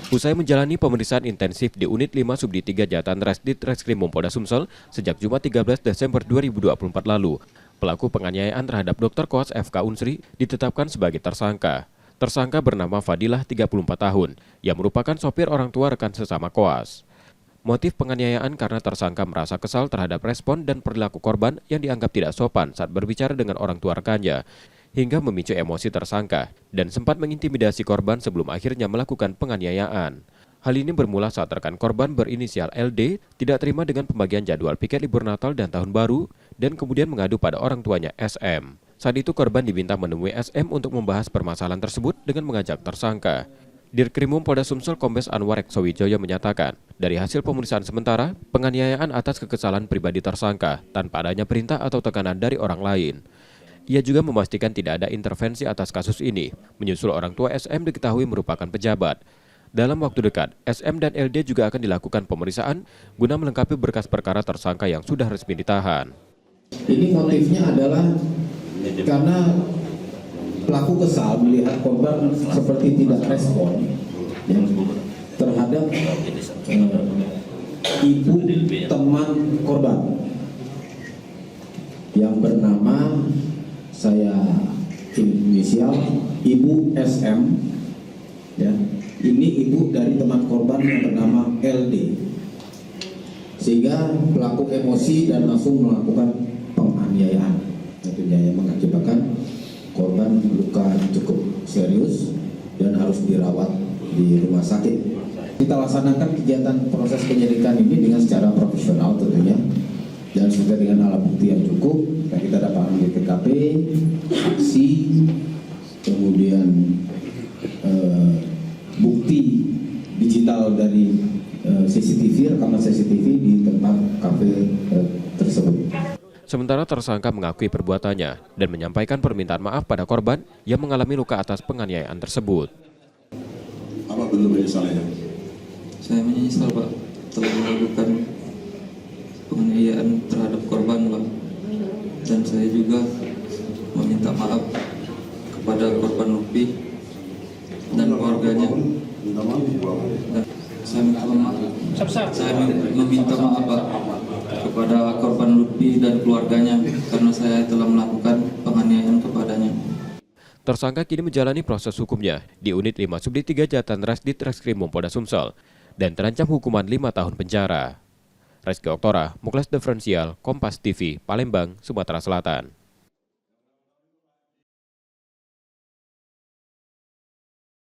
Usai menjalani pemeriksaan intensif di Unit 5 Subdit 3 Jatan Res Ditreskrim Polda Sumsel sejak Jumat 13 Desember 2024 lalu, pelaku penganiayaan terhadap Dr. Koas FK Unsri ditetapkan sebagai tersangka. Tersangka bernama Fadilah, 34 tahun, yang merupakan sopir orang tua rekan sesama Koas. Motif penganiayaan karena tersangka merasa kesal terhadap respon dan perilaku korban yang dianggap tidak sopan saat berbicara dengan orang tua rekannya, hingga memicu emosi tersangka dan sempat mengintimidasi korban sebelum akhirnya melakukan penganiayaan. Hal ini bermula saat rekan korban berinisial LD tidak terima dengan pembagian jadwal piket libur Natal dan Tahun Baru dan kemudian mengadu pada orang tuanya SM. Saat itu korban diminta menemui SM untuk membahas permasalahan tersebut dengan mengajak tersangka. Dirkrimum Polda Sumsel Kombes Anwar Eksowijoyo menyatakan, dari hasil pemeriksaan sementara, penganiayaan atas kekesalan pribadi tersangka tanpa adanya perintah atau tekanan dari orang lain. Ia juga memastikan tidak ada intervensi atas kasus ini, menyusul orang tua SM diketahui merupakan pejabat. Dalam waktu dekat, SM dan LD juga akan dilakukan pemeriksaan guna melengkapi berkas perkara tersangka yang sudah resmi ditahan. Ini motifnya adalah karena pelaku kesal melihat korban seperti tidak respon terhadap ibu teman korban yang bernama saya inisial Ibu SM, ya. Ini ibu dari teman korban yang bernama LD, sehingga pelaku emosi dan langsung melakukan penganiayaan, tentunya yang mengakibatkan korban luka cukup serius dan harus dirawat di rumah sakit. Kita laksanakan kegiatan proses penyidikan ini dengan secara profesional tentunya, dan sesuai dengan alat bukti yang cukup yang kita dapatkan di TKP, saksi, kemudian bukti digital dari CCTV, rekaman CCTV di tempat kafe tersebut. Sementara tersangka mengakui perbuatannya dan menyampaikan permintaan maaf pada korban yang mengalami luka atas penganiayaan tersebut. Apa bentuk penyesalannya? Saya menyesal, Pak, telah melakukan penganiayaan terhadap korban, Pak. Dan saya juga meminta maaf kepada korban Lutfi dan keluarganya. Dan saya meminta maaf, Pak, kepada korban Lutfi dan keluarganya karena saya telah melakukan penganiayaan kepadanya. Tersangka kini menjalani proses hukumnya di Unit 5 Subdit 3 Jatan Res Ditreskrim Polda Sumsel dan terancam hukuman 5 tahun penjara. Reski Oktora, Muklas Diferensial, Kompas TV, Palembang, Sumatera Selatan.